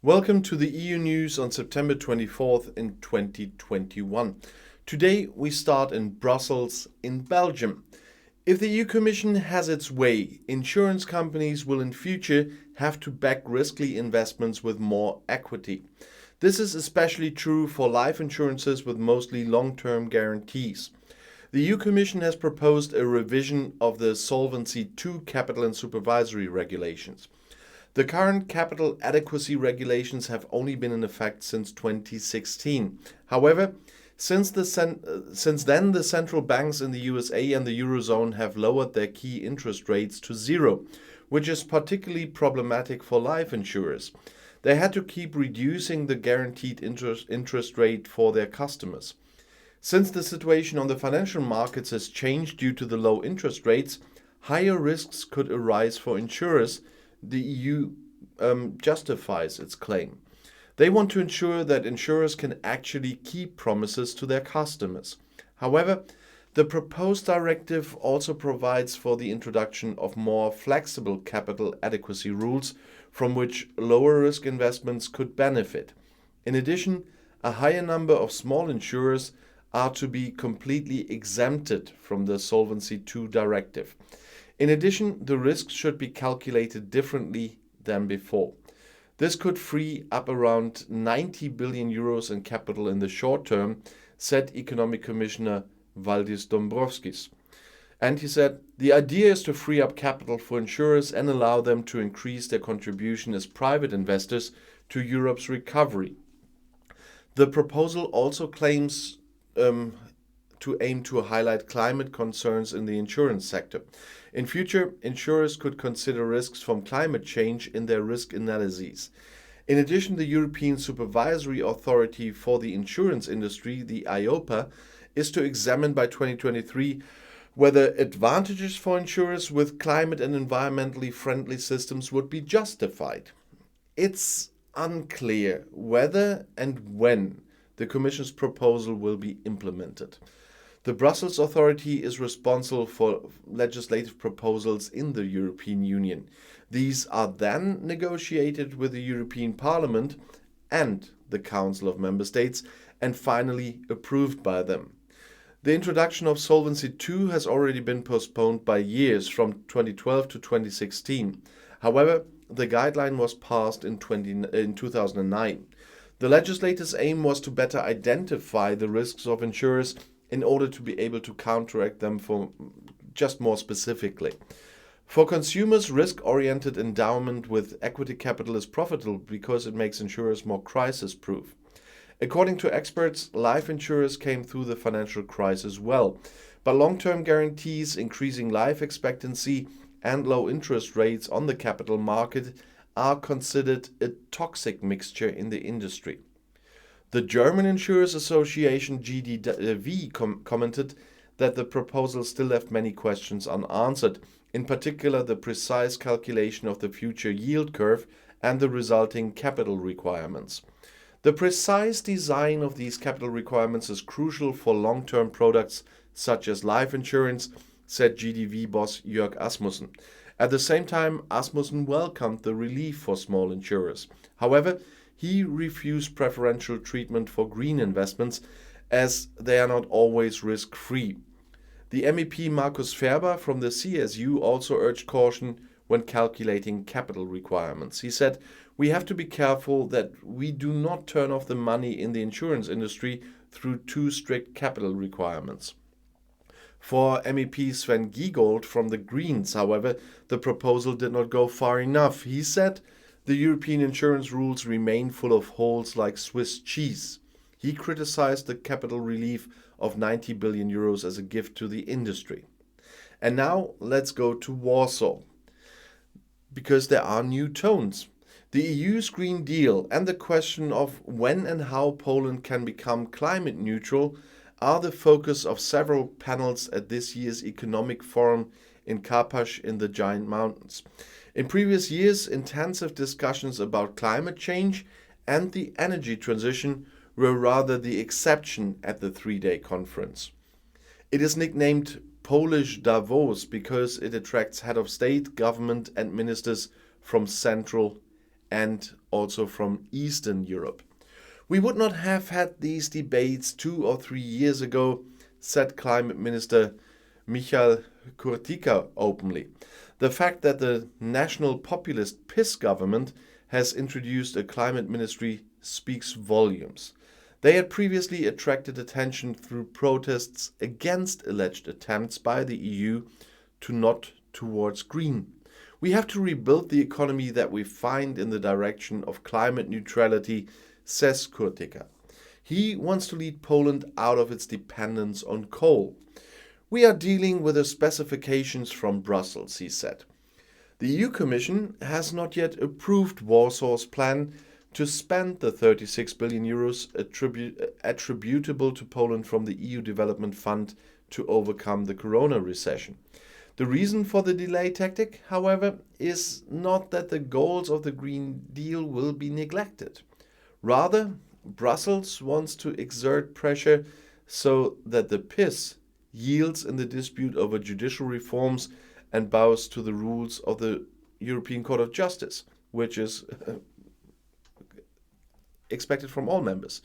Welcome to the EU News on September 24th in 2021. Today we start in Brussels in Belgium. If the EU Commission has its way, insurance companies will in future have to back risky investments with more equity. This is especially true for life insurances with mostly long-term guarantees. The EU Commission has proposed a revision of the Solvency II capital and supervisory regulations. The current capital adequacy regulations have only been in effect since 2016. However, since then, the central banks in the USA and the Eurozone have lowered their key interest rates to zero, which is particularly problematic for life insurers. They had to keep reducing the guaranteed interest rate for their customers. Since the situation on the financial markets has changed due to the low interest rates, higher risks could arise for insurers. The EU justifies its claim. They want to ensure that insurers can actually keep promises to their customers. However, the proposed directive also provides for the introduction of more flexible capital adequacy rules from which lower risk investments could benefit. In addition, a higher number of small insurers are to be completely exempted from the Solvency II directive. In addition, the risks should be calculated differently than before. This could free up around 90 billion euros in capital in the short term, said Economic Commissioner Valdis Dombrovskis. And he said, the idea is to free up capital for insurers and allow them to increase their contribution as private investors to Europe's recovery. The proposal also claims to aim to highlight climate concerns in the insurance sector. In future, insurers could consider risks from climate change in their risk analyses. In addition, the European Supervisory Authority for the Insurance Industry, the EIOPA, is to examine by 2023 whether advantages for insurers with climate and environmentally friendly systems would be justified. It's unclear whether and when the Commission's proposal will be implemented. The Brussels Authority is responsible for legislative proposals in the European Union. These are then negotiated with the European Parliament and the Council of Member States and finally approved by them. The introduction of Solvency II has already been postponed by years from 2012 to 2016. However, the guideline was passed in 2009. The legislators' aim was to better identify the risks of insurers in order to be able to counteract them more specifically. For consumers, risk-oriented endowment with equity capital is profitable because it makes insurers more crisis-proof. According to experts, life insurers came through the financial crisis well, but long-term guarantees, increasing life expectancy, and low interest rates on the capital market are considered a toxic mixture in the industry. The German Insurers Association GDV commented that the proposal still left many questions unanswered, in particular the precise calculation of the future yield curve and the resulting capital requirements. The precise design of these capital requirements is crucial for long-term products such as life insurance, said GDV boss Jörg Asmussen. At the same time, Asmussen welcomed the relief for small insurers. However, he refused preferential treatment for green investments as they are not always risk-free. The MEP Markus Ferber from the CSU also urged caution when calculating capital requirements. He said, we have to be careful that we do not turn off the money in the insurance industry through too strict capital requirements. For MEP Sven Giegold from the Greens, however, the proposal did not go far enough. He said, the European insurance rules remain full of holes like Swiss cheese. He criticized the capital relief of 90 billion euros as a gift to the industry. And now let's go to Warsaw, because there are new tones. The EU's Green Deal and the question of when and how Poland can become climate neutral are the focus of several panels at this year's Economic Forum in Karpacz in the Giant Mountains. In previous years, intensive discussions about climate change and the energy transition were rather the exception at the three-day conference. It is nicknamed Polish Davos because it attracts head of state, government and ministers from Central and also from Eastern Europe. We would not have had these debates 2 or 3 years ago, said Climate Minister Michal Kurtika openly. The fact that the national populist PiS government has introduced a climate ministry speaks volumes. They had previously attracted attention through protests against alleged attempts by the EU to nod towards green. We have to rebuild the economy that we find in the direction of climate neutrality, says Kurtika. He wants to lead Poland out of its dependence on coal. We are dealing with the specifications from Brussels, he said. The EU Commission has not yet approved Warsaw's plan to spend the 36 billion euros attributable to Poland from the EU Development Fund to overcome the corona recession. The reason for the delay tactic, however, is not that the goals of the Green Deal will be neglected. Rather, Brussels wants to exert pressure so that the PiS yields in the dispute over judicial reforms and bows to the rules of the European Court of Justice, which is expected from all members.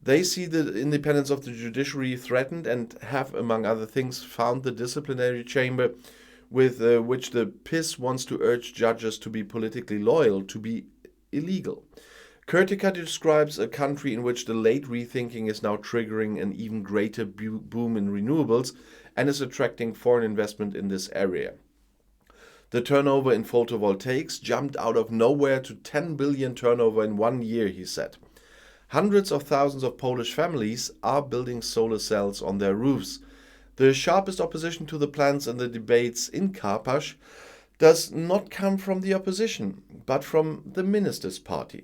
They see the independence of the judiciary threatened and have, among other things, found the disciplinary chamber with which the PiS wants to urge judges to be politically loyal to be illegal. Kurtika describes a country in which the late rethinking is now triggering an even greater boom in renewables and is attracting foreign investment in this area. The turnover in photovoltaics jumped out of nowhere to 10 billion turnover in 1 year, he said. Hundreds of thousands of Polish families are building solar cells on their roofs. The sharpest opposition to the plans and the debates in Karpasz does not come from the opposition, but from the minister's party.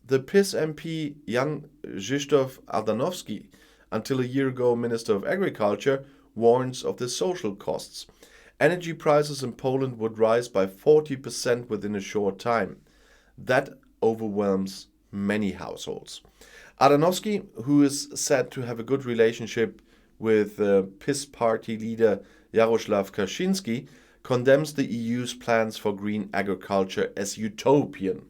The PiS MP Jan Krzysztof Ardanowski, until a year ago Minister of Agriculture, warns of the social costs. Energy prices in Poland would rise by 40% within a short time. That overwhelms many households. Ardanowski, who is said to have a good relationship with PiS party leader Jarosław Kaczyński, condemns the EU's plans for green agriculture as utopian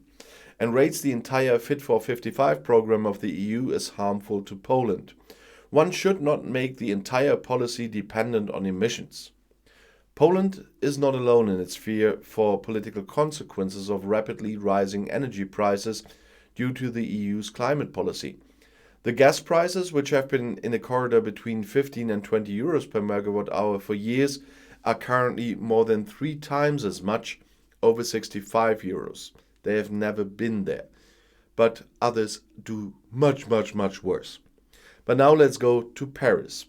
and rates the entire Fit for 55 program of the EU as harmful to Poland. One should not make the entire policy dependent on emissions. Poland is not alone in its fear for political consequences of rapidly rising energy prices due to the EU's climate policy. The gas prices, which have been in a corridor between 15 and 20 euros per megawatt hour for years, are currently more than 3 times as much, over 65 euros. They have never been there. But others do much, much, much worse. But now let's go to Paris.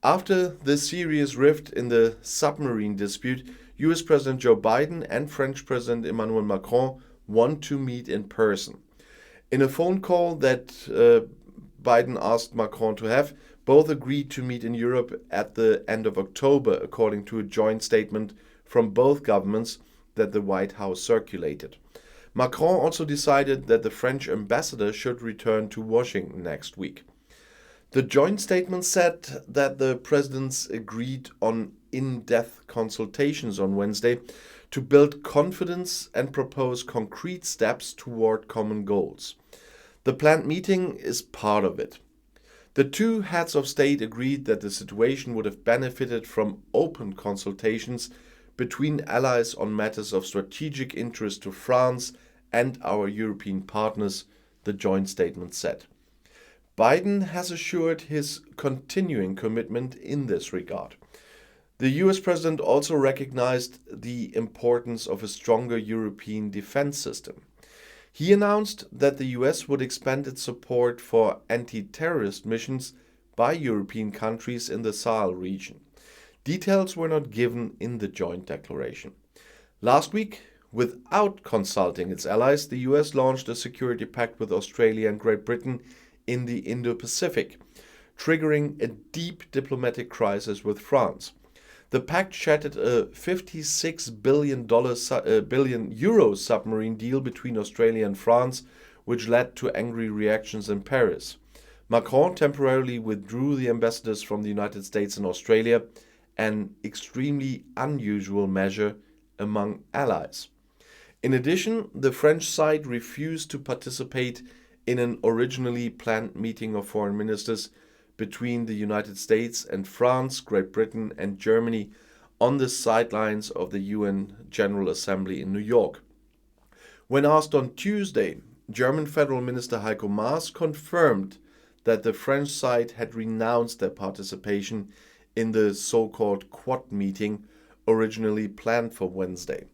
After the serious rift in the submarine dispute, US President Joe Biden and French President Emmanuel Macron want to meet in person. In a phone call that Biden asked Macron to have, both agreed to meet in Europe at the end of October, according to a joint statement from both governments that the White House circulated. Macron also decided that the French ambassador should return to Washington next week. The joint statement said that the presidents agreed on in-depth consultations on Wednesday to build confidence and propose concrete steps toward common goals. The planned meeting is part of it. The two heads of state agreed that the situation would have benefited from open consultations between allies on matters of strategic interest to France and our European partners, the joint statement said. Biden has assured his continuing commitment in this regard. The US president also recognized the importance of a stronger European defense system. He announced that the US would expand its support for anti-terrorist missions by European countries in the Sahel region. Details were not given in the joint declaration. Last week, without consulting its allies, the US launched a security pact with Australia and Great Britain in the Indo-Pacific, triggering a deep diplomatic crisis with France. The pact shattered a $56 billion euro submarine deal between Australia and France, which led to angry reactions in Paris. Macron temporarily withdrew the ambassadors from the United States and Australia, an extremely unusual measure among allies. In addition, the French side refused to participate in an originally planned meeting of foreign ministers between the United States and France, Great Britain, and Germany on the sidelines of the UN General Assembly in New York. When asked on Tuesday, German Federal Minister Heiko Maas confirmed that the French side had renounced their participation in the so-called Quad meeting originally planned for Wednesday.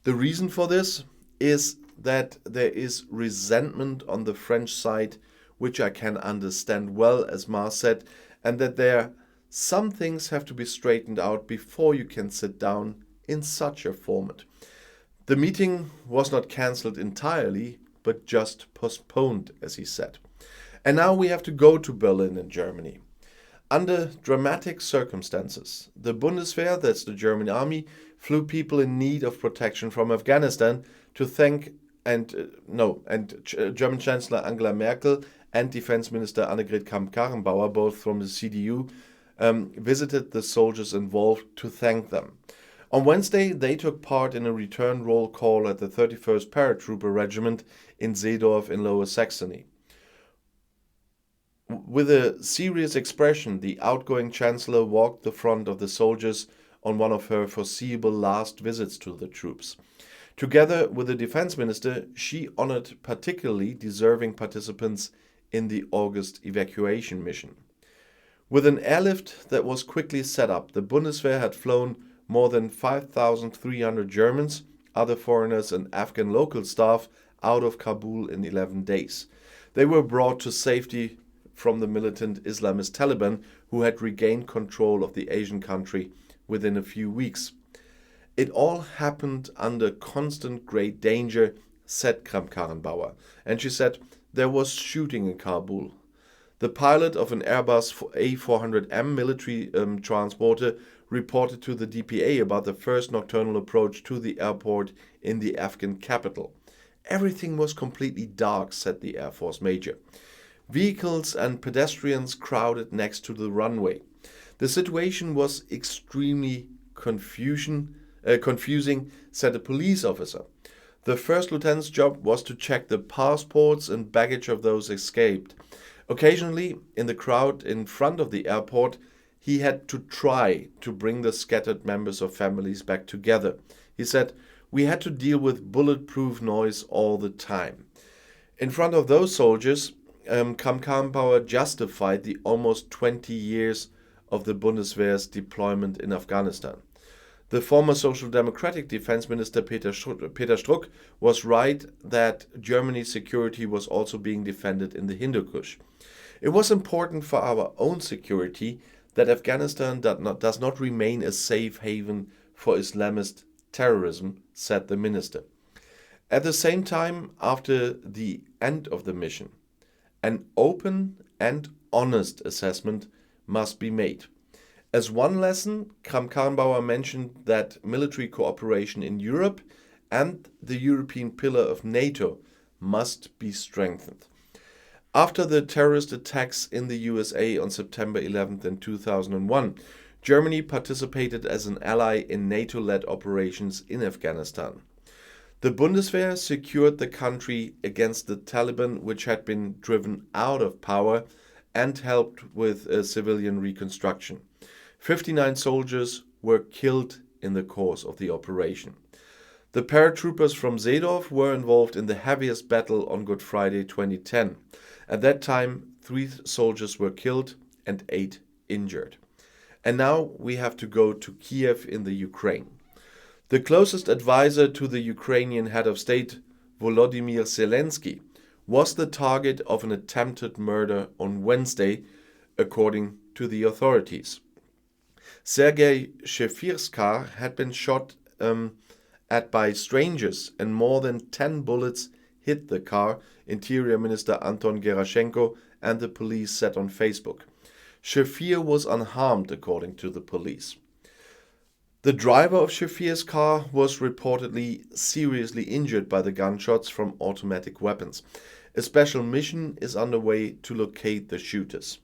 The reason for this is that there is resentment on the French side, which I can understand well, as Marc said, and that some things have to be straightened out before you can sit down in such a format. The meeting was not cancelled entirely, but just postponed, as he said. And now we have to go to Berlin in Germany. Under dramatic circumstances, the Bundeswehr, that's the German army, flew people in need of protection from Afghanistan to thank German Chancellor Angela Merkel and Defense Minister Annegret Kramp-Karrenbauer, both from the CDU, visited the soldiers involved to thank them. On Wednesday, they took part in a return roll call at the 31st Paratrooper Regiment in Seedorf in Lower Saxony. With a serious expression, the outgoing Chancellor walked the front of the soldiers on one of her foreseeable last visits to the troops. Together with the Defense Minister, she honored particularly deserving participants in the August evacuation mission. With an airlift that was quickly set up, the Bundeswehr had flown more than 5,300 Germans, other foreigners and Afghan local staff out of Kabul in 11 days. They were brought to safety from the militant Islamist Taliban, who had regained control of the Asian country within a few weeks. It all happened under constant great danger, said Kramp-Karrenbauer. And she said, there was shooting in Kabul. The pilot of an Airbus A400M military transporter reported to the DPA about the first nocturnal approach to the airport in the Afghan capital. Everything was completely dark, said the Air Force major. Vehicles and pedestrians crowded next to the runway. The situation was extremely confusing, said a police officer. The first lieutenant's job was to check the passports and baggage of those escaped. Occasionally, in the crowd in front of the airport, he had to try to bring the scattered members of families back together. He said, we had to deal with bulletproof noise all the time. In front of those soldiers, Kramp-Karrenbauer justified the almost 20 years of the Bundeswehr's deployment in Afghanistan. The former Social Democratic Defense Minister Peter Struck was right that Germany's security was also being defended in the Hindu Kush. It was important for our own security that Afghanistan does not remain a safe haven for Islamist terrorism, said the minister. At the same time, after the end of the mission, an open and honest assessment must be made. As one lesson, Kramp-Karrenbauer mentioned that military cooperation in Europe and the European pillar of NATO must be strengthened. After the terrorist attacks in the USA on September 11th in 2001, Germany participated as an ally in NATO-led operations in Afghanistan. The Bundeswehr secured the country against the Taliban, which had been driven out of power, and helped with civilian reconstruction. 59 soldiers were killed in the course of the operation. The paratroopers from Seedorf were involved in the heaviest battle on Good Friday 2010. At that time, 3 soldiers were killed and 8 injured. And now we have to go to Kiev in the Ukraine. The closest advisor to the Ukrainian head of state, Volodymyr Zelensky, was the target of an attempted murder on Wednesday, according to the authorities. Sergei Shefir's car had been shot at by strangers, and more than 10 bullets hit the car, Interior Minister Anton Gerashenko and the police said on Facebook. Shefir was unharmed, according to the police. The driver of Shefir's car was reportedly seriously injured by the gunshots from automatic weapons. A special mission is underway to locate the shooters.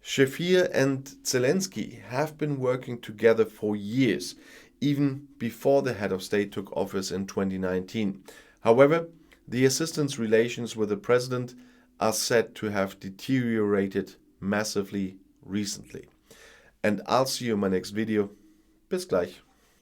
Shefir and Zelensky have been working together for years, even before the head of state took office in 2019. However, the assistant's relations with the president are said to have deteriorated massively recently. And I'll see you in my next video. Bis gleich.